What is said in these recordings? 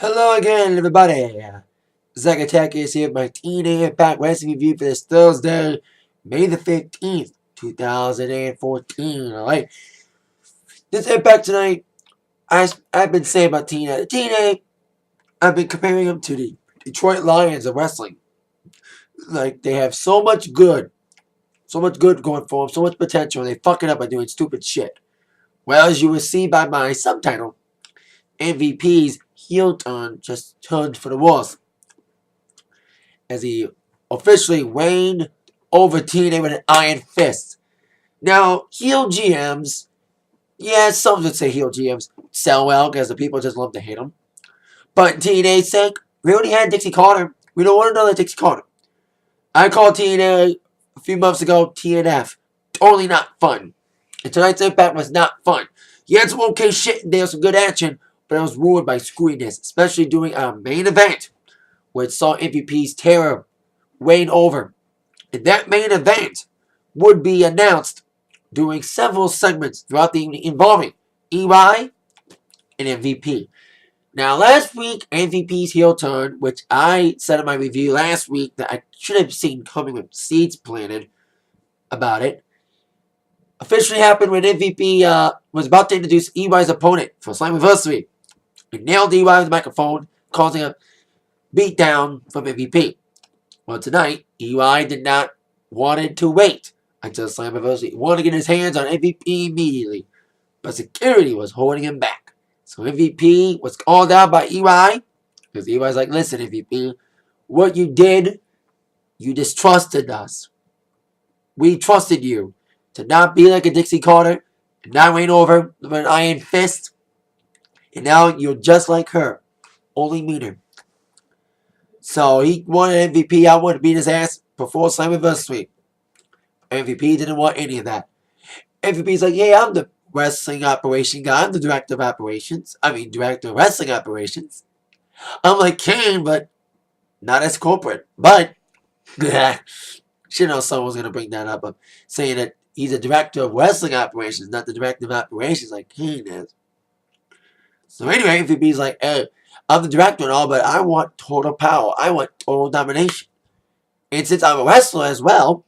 Hello again, everybody. Zach Attack is here with my TNA Impact Wrestling review for this Thursday, May the 15th, 2014. Alright, this Impact tonight, I've been saying about TNA. TNA, I've been comparing them to the Detroit Lions of wrestling. Like, they have so much good going for them, so much potential, and they fuck it up by doing stupid shit. Well, as you will see by my subtitle, MVP's heel turn just turned for the worse, as he officially reigned over TNA with an iron fist. Now, heel GMs, yeah, some would say heel GMs sell well because the people just love to hate them. But in TNA's sake, we already had Dixie Carter. We don't want another Dixie Carter. I called TNA a few months ago TNF. Totally not fun. And tonight's Impact was not fun. You had some okay shit and there was some good action, but it was ruined by screwiness, especially during our main event, which saw MVP's terror reign over. And that main event would be announced during several segments throughout the evening involving EY and MVP. Now, last week, MVP's heel turn, which I said in my review last week that I should have seen coming with seeds planted about it, officially happened when MVP was about to introduce EY's opponent for Slammiversary. He nailed EY with the microphone, causing a beatdown from MVP. Well, tonight, EY did not wanted to wait until Slammiversary. He wanted to get his hands on MVP immediately, but security was holding him back. So MVP was called out by EY, because EY's like, listen, MVP, what you did, you distrusted us. We trusted you to not be like a Dixie Carter, and not reign over with an iron fist, and now you're just like her, only meaner. So he wanted MVP. I wanted to beat his ass before Slammiversary. MVP didn't want any of that. MVP's like, yeah, I'm the wrestling operation guy. I'm the director of operations. Director of wrestling operations. I'm like Kane, but not as corporate. But, should know someone was going to bring that up. Saying that he's a director of wrestling operations, not the director of operations like Kane is. So anyway, MVP's like, hey, I'm the director and all, but I want total power. I want total domination. And since I'm a wrestler as well,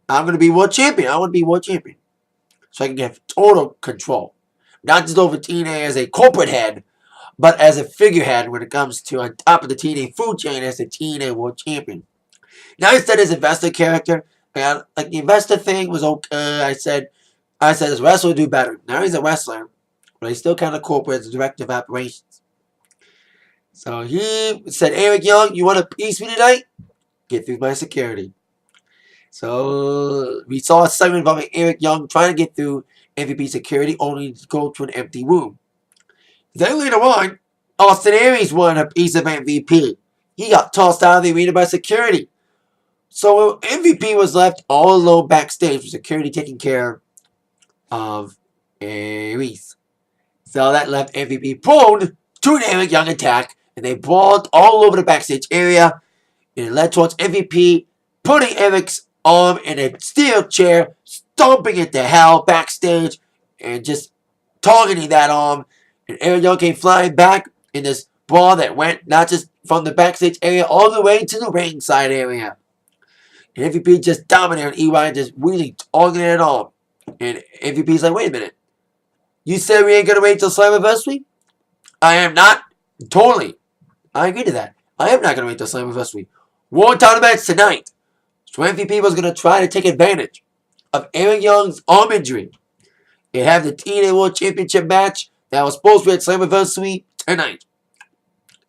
I'm going to be world champion. I want to be world champion. So I can get total control. Not just over TNA as a corporate head, but as a figurehead when it comes to on top of the TNA food chain as a TNA world champion. Now instead his investor character, like the investor thing was okay. I said this wrestler would do better. Now he's a wrestler, but he's still kind of corporate as a director of operations. So he said, Eric Young, you want to piece me tonight? Get through my security. So we saw a segment involving Eric Young trying to get through MVP security only to go to an empty room. Then later on, Austin Aries won a piece of MVP. He got tossed out of the arena by security. So MVP was left all alone backstage with security taking care of Aries. So that left MVP prone to an Eric Young attack, and they brawled all over the backstage area, and it led towards MVP putting Eric's arm in a steel chair, stomping it to hell backstage, and just targeting that arm. And Eric Young came flying back in this brawl that went not just from the backstage area all the way to the ringside area. And MVP just dominated EY, just really targeting it all. And MVP's like, wait a minute. You said we ain't going to wait till Slammiversary? I am not. Totally. I agree to that. I am not going to wait till Slammiversary. War title match tonight. So MVP was going to try to take advantage of Eric Young's arm injury and have the TNA World Championship match that was supposed to be at Slammiversary tonight.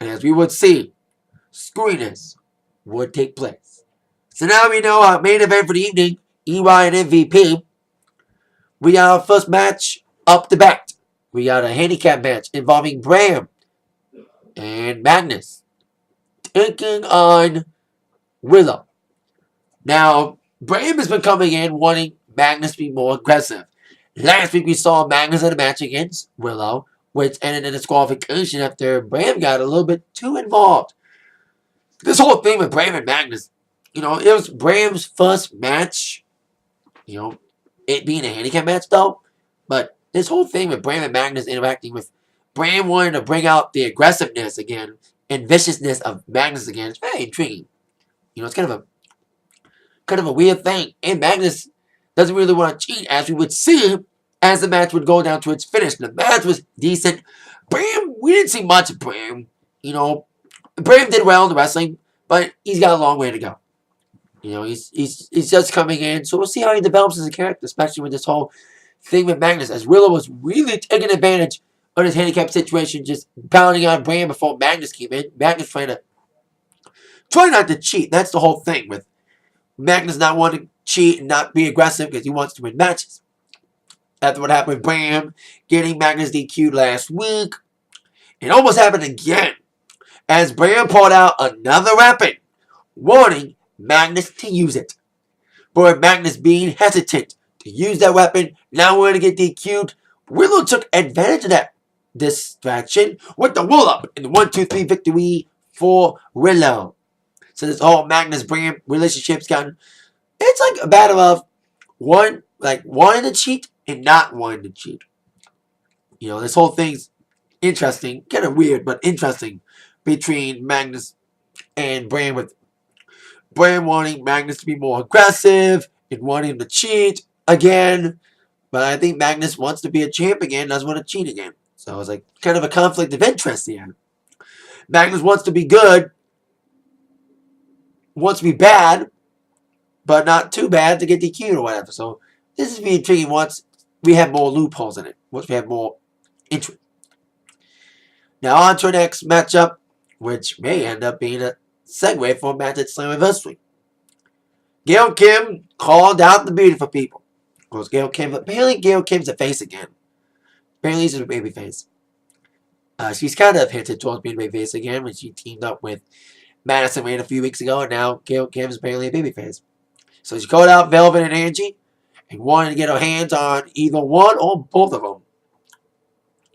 And as we would see, screwiness would take place. So now we know our main event for the evening, EY and MVP. We got our first match up to bat. We got a handicap match involving Bram and Magnus taking on Willow. Now, Bram has been coming in wanting Magnus to be more aggressive. Last week we saw Magnus in a match against Willow, which ended in disqualification after Bram got a little bit too involved. This whole thing with Bram and Magnus, it was Bram's first match, it being a handicap match though, but this whole thing with Bram and Magnus interacting with Bram wanted to bring out the aggressiveness again and viciousness of Magnus again. It's very intriguing. It's kind of a weird thing. And Magnus doesn't really want to cheat, as we would see as the match would go down to its finish. The match was decent. Bram, we didn't see much of Bram. Bram did well in the wrestling, but he's got a long way to go. He's just coming in, so we'll see how he develops as a character, especially with this whole thing with Magnus, as Willow was really taking advantage of his handicap situation, just pounding on Bram before Magnus came in. Magnus trying not to cheat. That's the whole thing with Magnus not wanting to cheat and not be aggressive because he wants to win matches. That's what happened with Bram getting Magnus DQ'd last week. It almost happened again as Bram pulled out another weapon, warning Magnus to use it. But Magnus being hesitant to use that weapon, now we're going to get DQ'd. Willow took advantage of that distraction with the roll up in the 1-2-3 victory for Willow. So this whole Magnus Bram relationship's gotten, it's like a battle of wanting to cheat and not wanting to cheat. This whole thing's interesting, kind of weird, but interesting between Magnus and Bram, with Bram wanting Magnus to be more aggressive and wanting him to cheat again. But I think Magnus wants to be a champ again, doesn't want to cheat again. So it's like kind of a conflict of interest here. Magnus wants to be good, wants to be bad, but not too bad to get DQ'd or whatever. So this is being intriguing once we have more loopholes in it, once we have more interest. Now on to our next matchup, which may end up being a segue for a match at Slammiversary. Gail Kim called out the Beautiful People. Of course, apparently Gail Kim's a face again. Apparently she's a baby face. She's kind of hinted towards being a baby face again when she teamed up with Madison Rayne a few weeks ago, and now Gail Kim's apparently a baby face. So she called out Velvet and Angie and wanted to get her hands on either one or both of them.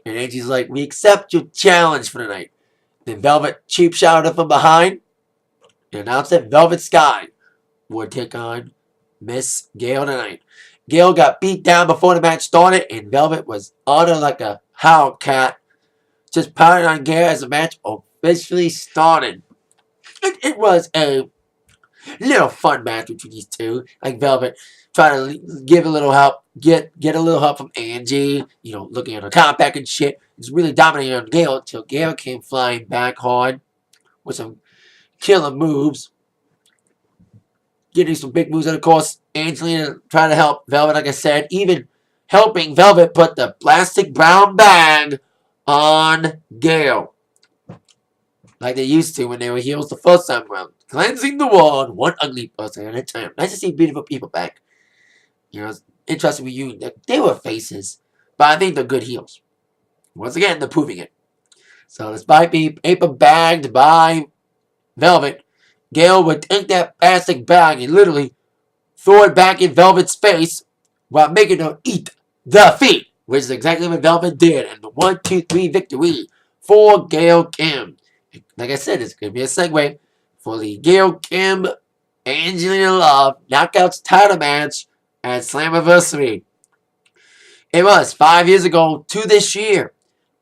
And Angie's like, we accept your challenge for tonight. Then Velvet cheap shouted from behind and announced that Velvet Sky would take on Miss Gail tonight. Gail got beat down before the match started, and Velvet was on her like a howl cat, just pounding on Gail as the match officially started. It was a little fun match between these two. Like Velvet trying to give a little help, get a little help from Angie, looking at her comeback and shit. It's really dominating on Gail until Gail came flying back hard with some killer moves. Getting some big moves, and of course, Angelina trying to help Velvet, like I said, even helping Velvet put the plastic brown bag on Gail. Like they used to when they were heels the first time around. Cleansing the world, one ugly person at a time. Nice to see Beautiful People back. It's interesting with you. They were faces, but I think they're good heels. Once again, they're proving it. So despite being paper bagged by Velvet, Gail would take that plastic bag and literally throw it back in Velvet's face while making her eat the feet, which is exactly what Velvet did. And the 1-2-3 victory for Gail Kim. Like I said, it's going to be a segue for the Gail Kim Angelina Love Knockouts title match at Slammiversary. It was 5 years ago to this year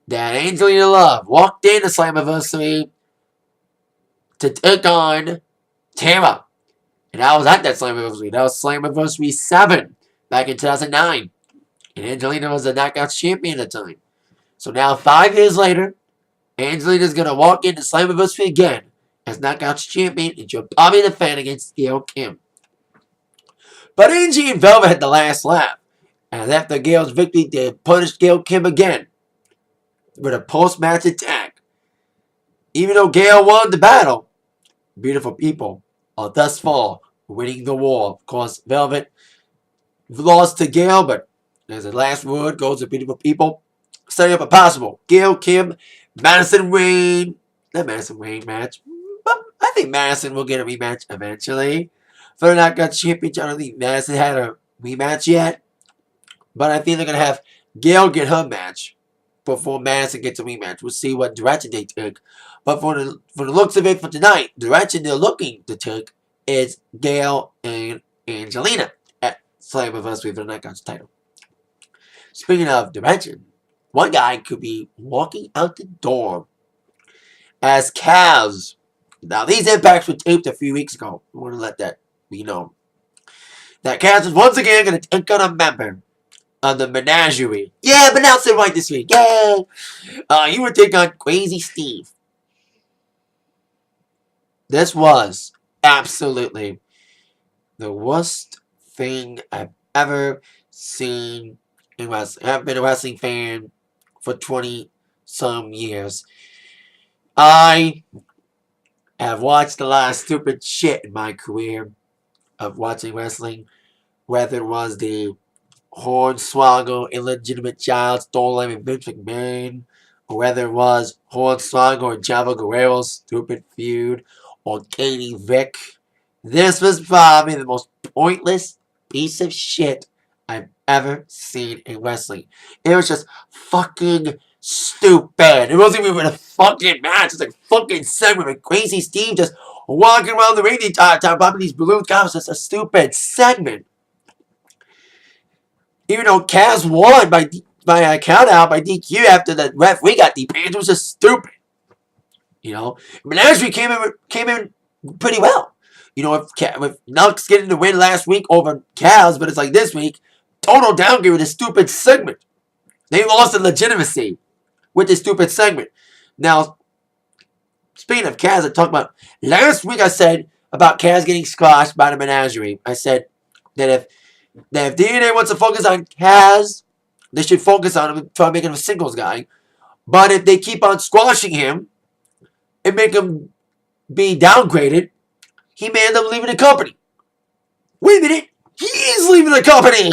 that Angelina Love walked into Slammiversary to take on Tara. And I was at that Slammiversary. That was Slammiversary 7 back in 2009. And Angelina was the Knockouts champion at the time. So now 5 years later, Angelina's going to walk into Slammiversary again as Knockouts champion, and she'll probably defend against Gail Kim. But Angie and Velvet had the last laugh. And after Gail's victory, they punished Gail Kim again with a post-match attack. Even though Gail won the battle, Beautiful People are thus far winning the war. Of course, Velvet lost to Gail, but as the last word goes to Beautiful People, setting up a possible Gail Kim, Madison Rayne, the Madison Rayne match. But I think Madison will get a rematch eventually. For the Knockouts Championship, I don't think Madison had a rematch yet. But I think they're going to have Gail get her match before Madison gets a rematch. We'll see what direction they take. But for the looks of it for tonight, the direction they're looking to take is Gail and Angelina at Slammiversary for the Knockouts title. Speaking of direction, one guy could be walking out the door as Cavs. Now, these impacts were taped a few weeks ago. I want to let that be known. That Cavs is once again going to take on a member of the menagerie. Yeah, but now it right this week. Yeah. You would take on Crazy Steve. This was absolutely the worst thing I've ever seen in wrestling. I've been a wrestling fan for 20 some years. I have watched a lot of stupid shit in my career of watching wrestling, whether it was the Hornswoggle illegitimate child stolen with Vince McMahon, or whether it was Hornswoggle or Chavo Guerrero's stupid feud, or Katie Vick. This was probably the most pointless piece of shit I've ever seen in wrestling. It was just fucking stupid. It wasn't even a fucking match. It's like a fucking segment with Crazy Steve just walking around the ring the entire time, popping these balloons. God, it was just a stupid segment. Even though Kaz won by a count out by DQ after the referee got DP'd, it was just stupid. You know, Menagerie came in pretty well. You know, if Nux getting the win last week over Kaz, but it's like this week, total downgrade with a stupid segment. They lost the legitimacy with this stupid segment. Now, speaking of Kaz, I talked about last week. I said about Kaz getting squashed by the Menagerie. I said that if TNA wants to focus on Kaz, they should focus on him, try to make him a singles guy. But if they keep on squashing him and make him be downgraded, he may end up leaving the company. Wait a minute, he's leaving the company.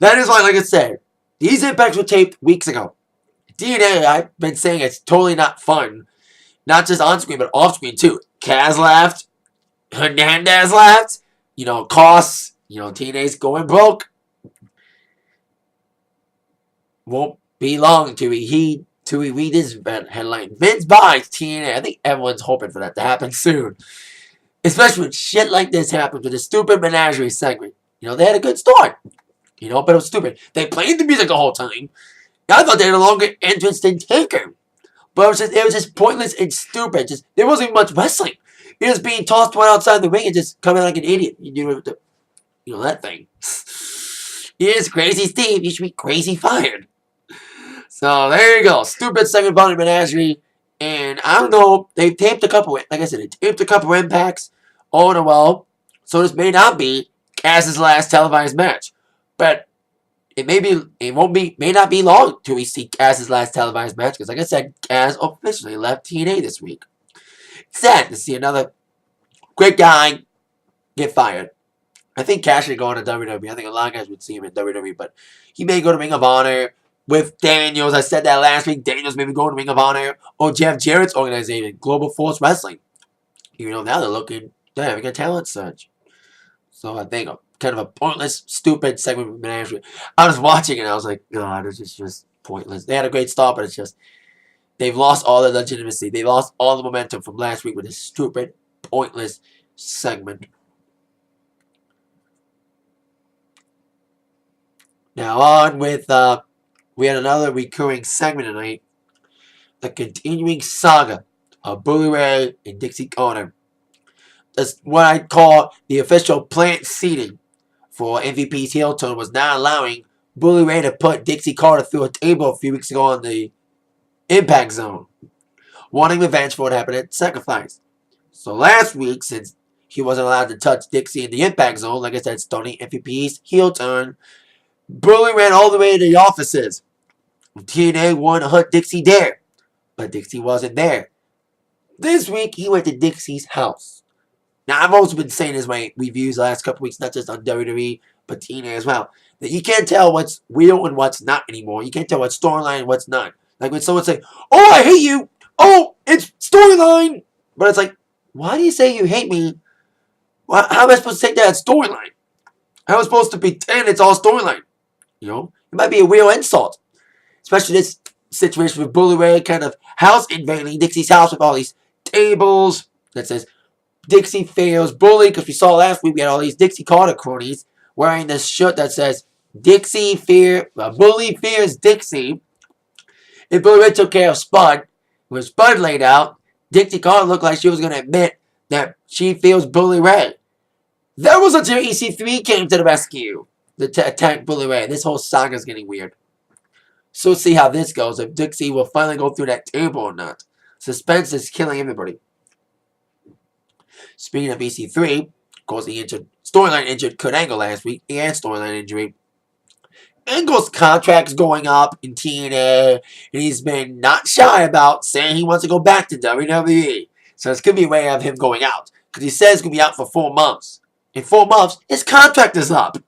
That is why, like I said, these impacts were taped weeks ago. TNA, I've been saying it's totally not fun. Not just on screen, but off screen too. Kaz left. Hernandez left. You know, costs. You know, TNA's going broke. Won't be long till we read this headline. Vince buys TNA. I think everyone's hoping for that to happen soon. Especially when shit like this happens with the stupid Menagerie segment. You know, they had a good start. You know, but it was stupid. They played the music the whole time. I thought they had a longer entrance than Taker. But it was just pointless and stupid. There wasn't even much wrestling. He was being tossed one outside the ring and just coming like an idiot. You know that thing. Here's Crazy Steve. You should be crazy fired. So there you go. Stupid segment about the Menagerie. And I don't know. They've taped a couple. Like I said, they taped a couple impacts all in a row. So this may not be Kaz's last televised match. But it may not be long till we see Kaz's last televised match. Because like I said, Kaz officially left TNA this week. Sad to see another great guy get fired. I think Cash should go on to WWE. I think a lot of guys would see him in WWE, but he may go to Ring of Honor with Daniels. I said that last week. Daniels may be going to Ring of Honor or Jeff Jarrett's organization, Global Force Wrestling. You know, now they're having a talent search. So I think kind of a pointless, stupid segment with Menagerie. I was watching it and I was like, God, it's just pointless. They had a great start, but it's just, they've lost all the legitimacy. They lost all the momentum from last week with this stupid, pointless segment. Now on with, we had another recurring segment tonight. The continuing saga of Bully Ray and Dixie Carter. That's what I call the official plant seating for MVP's heel turn was not allowing Bully Ray to put Dixie Carter through a table a few weeks ago on the Impact Zone. Wanting revenge for what happened at Sacrifice. So last week, since he wasn't allowed to touch Dixie in the Impact Zone, like I said, starting MVP's heel turn, Bully ran all the way to the offices. TNA wanted to hunt Dixie there, but Dixie wasn't there. This week, he went to Dixie's house. Now, I've also been saying this in my reviews the last couple weeks, not just on WWE, but TNA as well, that you can't tell what's real and what's not anymore. You can't tell what's storyline and what's not. Like when someone say, "Oh, I hate you," oh, it's storyline. But it's like, why do you say you hate me? How am I supposed to take that as storyline? How am I supposed to pretend it's all storyline? You know, it might be a real insult. Especially this situation with Bully Ray kind of house invading Dixie's house with all these tables that says Dixie fails Bully, because we saw last week we had all these Dixie Carter cronies wearing this shirt that says Bully fears Dixie. If Bully Ray took care of Spud, when Spud laid out, Dixie Carter looked like she was going to admit that she feels Bully Ray. That was until EC3 came to the rescue to attack Bully Ray. This whole saga is getting weird. So we'll see how this goes, if Dixie will finally go through that table or not. Suspense is killing everybody. Speaking of EC3, of course, the storyline injured Kurt Angle last week, and storyline injury. Angle's contract's going up in TNA, and he's been not shy about saying he wants to go back to WWE. So this could be a way of him going out, because he says he's going to be out for 4 months. In 4 months, his contract is up.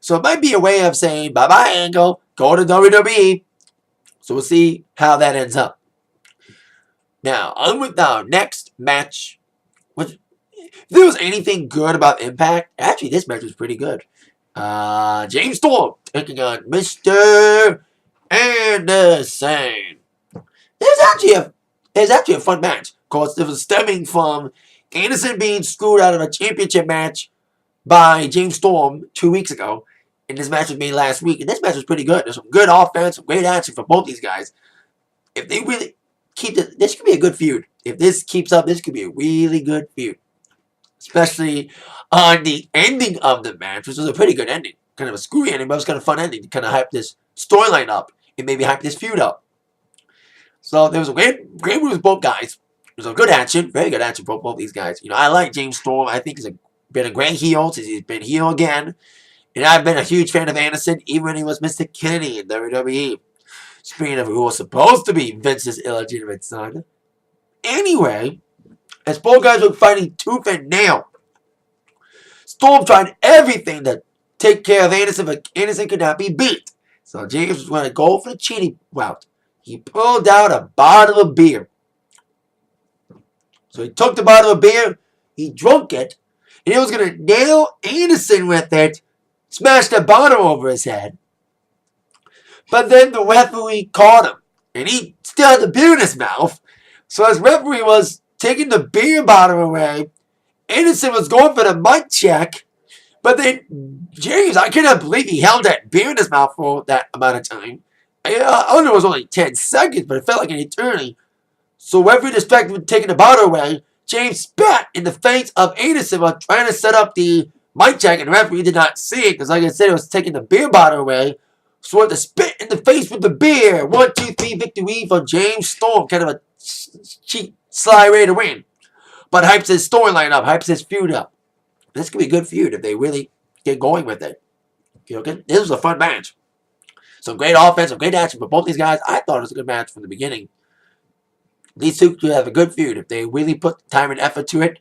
So it might be a way of saying, bye-bye, Angle, go to WWE. So we'll see how that ends up. Now, on with our next match. If there was anything good about Impact, actually this match was pretty good. James Storm taking on Mr. Anderson. It was actually a fun match. Of course, it was stemming from Anderson being screwed out of a championship match by James Storm 2 weeks ago. And this match was made last week. And this match was pretty good. There's some good offense, some great action for both these guys. If they really keep it, this could be a good feud. If this keeps up, this could be a really good feud. Especially on the ending of the match, which was a pretty good ending. Kind of a screwy ending, but it was kind of a fun ending to kind of hype this storyline up and maybe hype this feud up. So there was a great move with both guys. It was a good action, very good action for both these guys. You know, I like James Storm. I think he's been a great heel since he's been heel again. And I've been a huge fan of Anderson, even when he was Mr. Kennedy in WWE. Speaking of who was supposed to be Vince's illegitimate son. Anyway, as both guys were fighting tooth and nail, Storm tried everything to take care of Anderson, but Anderson could not be beat. So James was going to go for the cheating route. He pulled out a bottle of beer. So he took the bottle of beer, he drank it, and he was going to nail Anderson with it, smash the bottle over his head. But then the referee caught him, and he still had the beer in his mouth. So as referee was taking the beer bottle away, Anderson was going for the mic check, but then James, I cannot believe he held that beer in his mouth for that amount of time. I know it was only 10 seconds, but it felt like an eternity. So referee distracted with taking the bottle away, James spat in the face of Anderson while trying to set up the mic check, and the referee did not see it, because like I said, it was taking the beer bottle away. So had to spit in the face with the beer. 1, 2, 3 victory for James Storm. Kind of a cheap, sly way to win. But hypes his storyline up, hypes his feud up. This could be a good feud if they really get going with it. Okay? This was a fun match. Some great offense, some great action for both these guys. I thought it was a good match from the beginning. These two could have a good feud if they really put time and effort to it.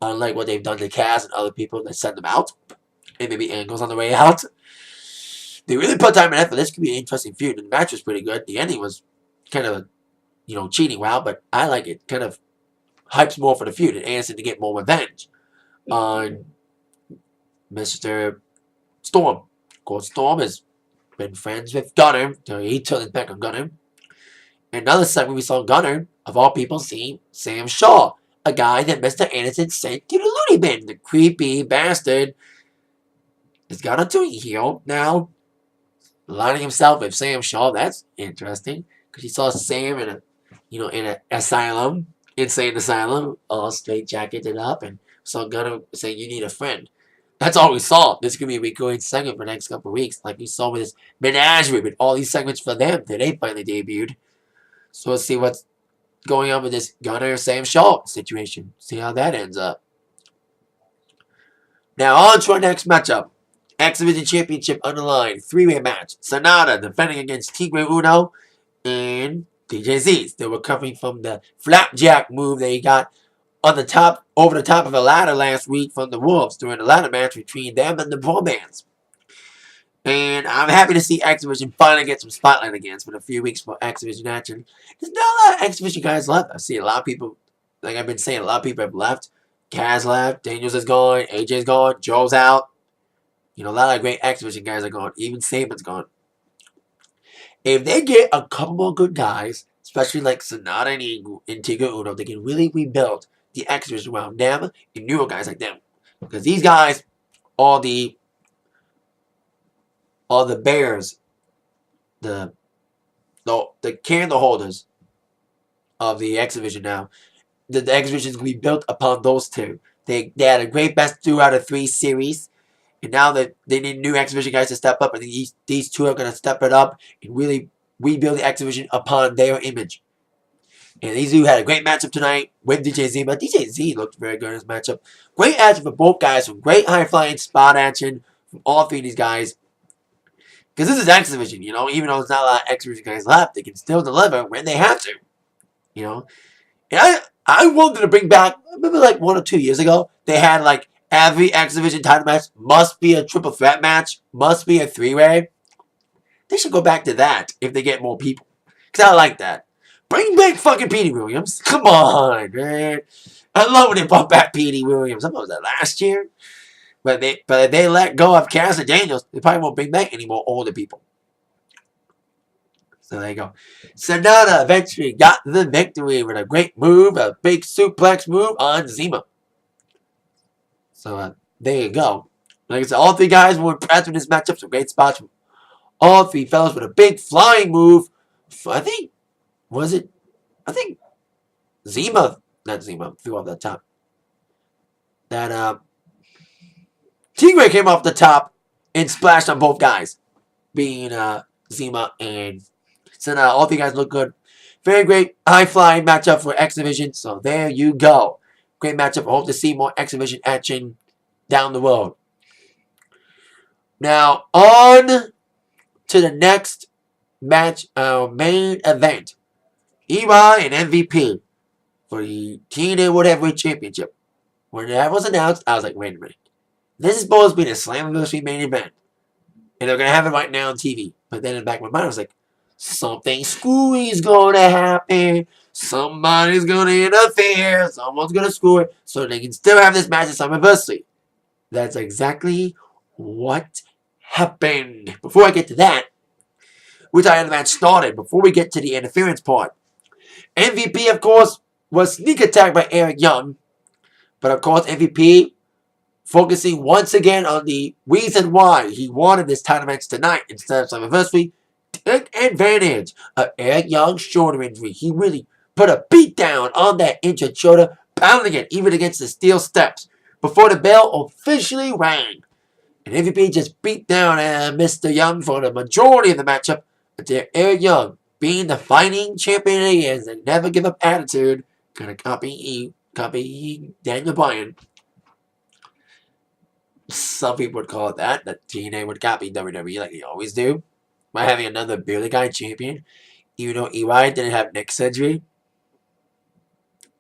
Unlike what they've done to Kaz and other people that send them out. And maybe Angle's on the way out. They really put time and effort. This could be an interesting feud. And the match was pretty good. The ending was kind of a, cheating route, but I like it. Kind of hypes more for the feud and Anderson to get more revenge on Mr. Storm. Of course, Storm has been friends with Gunner, so he turned his back on Gunner. And another segment we saw Gunner, of all people, see Sam Shaw, a guy that Mr. Anderson sent to the loony bin. The creepy bastard has got a doing heel now, aligning himself with Sam Shaw. That's interesting, because he saw Sam in an asylum, insane asylum, all straight jacketed up, and saw Gunner saying, "You need a friend." That's all we saw. This could be a recurring segment for the next couple of weeks, like we saw with this menagerie, with all these segments for them that they finally debuted. So let's see what's going on with this Gunner Sam Shaw situation. See how that ends up. Now on to our next matchup. X Division Championship on the line. 3-way match. Sonata defending against Tigre Uno and DJZ. Still recovering from the flapjack move that he got on the top, over the top of a ladder last week from the Wolves during the ladder match between them and the Bromans. And I'm happy to see X Division finally get some spotlight again. It's been a few weeks for X Division action. There's not a lot of X Division guys left. I see a lot of people, like I've been saying, a lot of people have left. Kaz left, Daniels is gone, AJ's gone, Joe's out. A lot of great X Division guys are gone. Even Saban's gone. If they get a couple more good guys, especially like Sonata and Tigre Uno, they can really rebuild the X Division around them and newer guys like them. Because these guys are the Bears, the the candle holders of the X Division now. The X Division is going to be built upon those two. They had a great best 2 out of 3 series. And now that they need new X Division guys to step up, and these two are going to step it up and really rebuild the X Division upon their image. And these two had a great matchup tonight with DJZ, but DJZ looked very good in this matchup. Great action for both guys, some great high-flying spot action from all 3 of these guys. Because this is X Division, you know, even though there's not a lot of X Division guys left, they can still deliver when they have to, you know. And I wanted to bring back, remember like 1 or 2 years ago, they had like every X Division title match must be a triple threat match, must be a 3-way. They should go back to that if they get more people. Because I like that. Bring back fucking Petey Williams. Come on, man. I love when they brought back Petey Williams. I was that last year. But if they let go of Cass and Daniels, they probably won't bring back any more older people. So there you go. Sonata eventually got the victory with a great move, a big suplex move on Zima. So there you go. Like I said, all 3 guys were impressed with this matchup. Some great spots from all 3 fellas with a big flying move. I think Zima, not Zima, threw off the top. That Tigre came off the top and splashed on both guys, being Zima and Sonata. All 3 guys look good. Very great high-flying matchup for X Division. So there you go. Great matchup. I hope to see more X Division action down the road. Now, on to the next match, our main event. EY and MVP for the TNA World Heavyweight Championship. When that was announced, I was like, wait a minute. This is supposed to be the Slammiversary main event. And they're going to have it right now on TV. But then in the back of my mind, I was like, something screwy is going to happen. Somebody's going to interfere. Someone's going to screw it. So they can still have this match at Slammiversary. That's exactly what happened. Before I get to that, which I had the match started, before we get to the interference part, MVP, of course, was sneak attacked by Eric Young. But, of course, MVP focusing once again on the reason why he wanted this title match tonight instead of Slammiversary, took advantage of Eric Young's shoulder injury. He really put a beat down on that injured shoulder, pounding it even against the steel steps before the bell officially rang. And MVP just beat down Mr. Young for the majority of the matchup until Eric Young, being the fighting champion he is and never give up attitude, gonna copy Daniel Bryan. Some people would call it that TNA would copy WWE like they always do by having another bearded guy champion, even though EY didn't have neck surgery.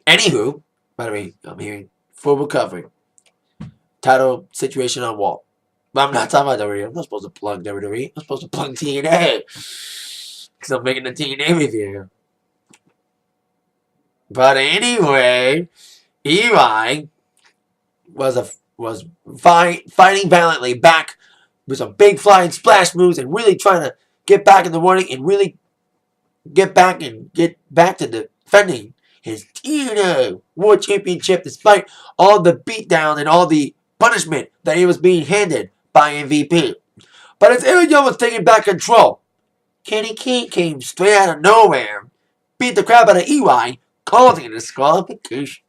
Anywho, by the way, I'm hearing full recovery. Title situation on wall. But I'm not talking about WWE. I'm not supposed to plug WWE. I'm supposed to plug TNA. Because I'm making a TNA review. But anyway, EY was fighting valiantly back with some big flying splash moves and really trying to get back in the running and really get back to defending his TNA World Championship despite all the beatdown and all the punishment that he was being handed by MVP. But as Eric Young was taking back control, Kenny King came straight out of nowhere, beat the crap out of EY, causing a disqualification.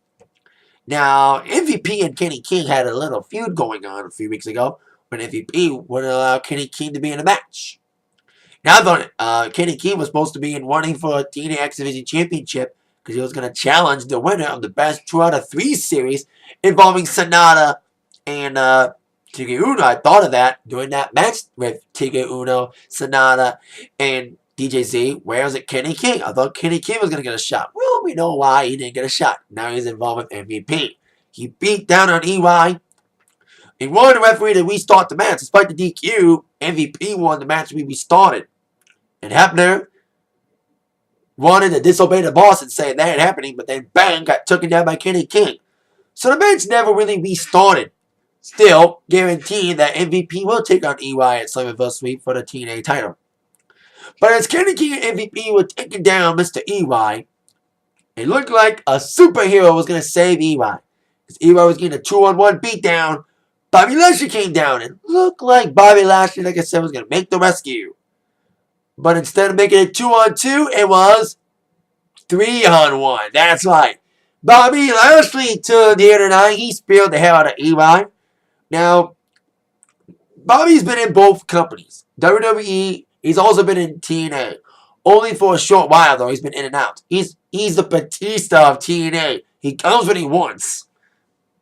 Now, MVP and Kenny King had a little feud going on a few weeks ago when MVP wouldn't allow Kenny King to be in a match. Now, I thought Kenny King was supposed to be in running for a TNA X Division Championship because he was going to challenge the winner of the best 2 out of 3 series involving Sonata and Tigre Uno. I thought of that during that match with Tigre Uno, Sonata, and DJZ. Where was it Kenny King? I thought Kenny King was going to get a shot. Well, we know why he didn't get a shot. Now he's involved with MVP. He beat down on EY. He wanted the referee to restart the match. Despite the DQ, MVP won the match we restarted. And Hebner wanted to disobey the boss and say that ain't happening, but then bang, got taken down by Kenny King. So the match never really restarted. Still, guaranteeing that MVP will take on EY at Slammiversary for the TNA title. But as Kenny King and MVP were taking down Mr. EY, it looked like a superhero was going to save EY. As EY was getting a 2-on-1 beatdown, Bobby Lashley came down and looked like Bobby Lashley, like I said, was going to make the rescue. But instead of making it 2-on-2, it was 3-on-1. That's right. Bobby Lashley to the other night. He speared the hell out of EY. Now, Bobby's been in both companies. WWE, he's also been in TNA. Only for a short while, though. He's been in and out. He's the Batista of TNA. He comes when he wants.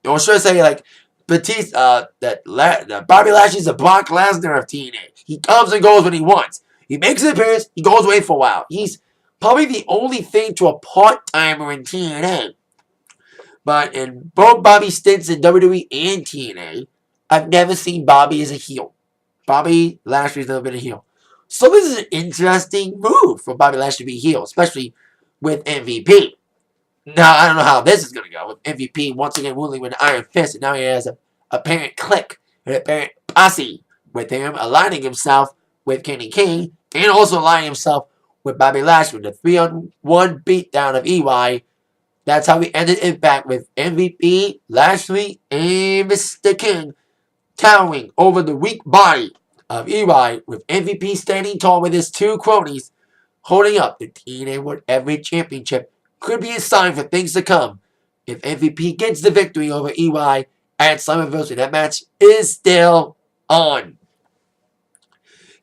Or should I say, like, Batista, Bobby Lashley's the Brock Lesnar of TNA. He comes and goes when he wants. He makes an appearance, he goes away for a while. He's probably the only thing to a part-timer in TNA. But in both Bobby's stints in WWE and TNA, I've never seen Bobby as a heel. Bobby Lashley's never been a heel. So this is an interesting move for Bobby Lashley to be a heel, especially with MVP. Now, I don't know how this is going to go. With MVP once again ruling with an iron fist, and now he has a apparent clique, an apparent posse with him, aligning himself with Kenny King, and also aligning himself with Bobby Lashley. The 3-on-1 beatdown of EY. That's how we ended Impact with MVP, Lashley, and Mr. King towering over the weak body of EY, with MVP standing tall with his two cronies holding up the TNA World Heavyweight Championship. Could be a sign for things to come if MVP gets the victory over EY at Slammiversary. That match is still on.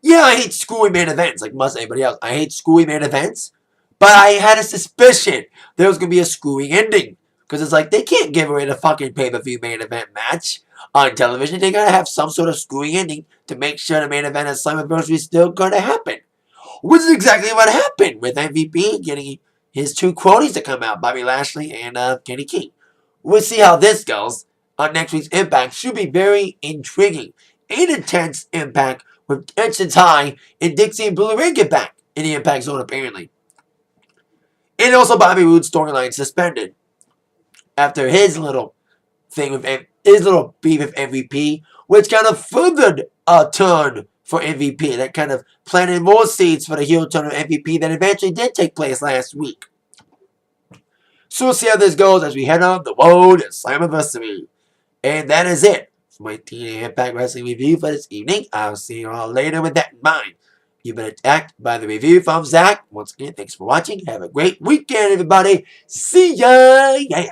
Yeah, I hate screwy main events like most anybody else. I hate screwy main events, but I had a suspicion there was going to be a screwy ending. Because it's like, they can't give away the fucking pay-per-view main event match on television. They got to have some sort of screwy ending to make sure the main event at Slammiversary is still going to happen. Which is exactly what happened with MVP getting his two cronies to come out, Bobby Lashley and Kenny King. We'll see how this goes on next week's Impact. Should be very intriguing and intense Impact with tensions high, and Dixie and Blue Ray get back in the Impact Zone apparently. And also Bobby Roode's storyline suspended after his little thing with his little beef with MVP, which kind of furthered a turn for MVP. That kind of planted more seeds for the heel turn of MVP that eventually did take place last week. So we'll see how this goes as we head on the road to Slammiversary. And that is it for my TNA Impact Wrestling review for this evening. I'll see you all later with that in mind. You've been attacked by the review from Zach. Once again, thanks for watching. Have a great weekend, everybody. See ya! Yeah.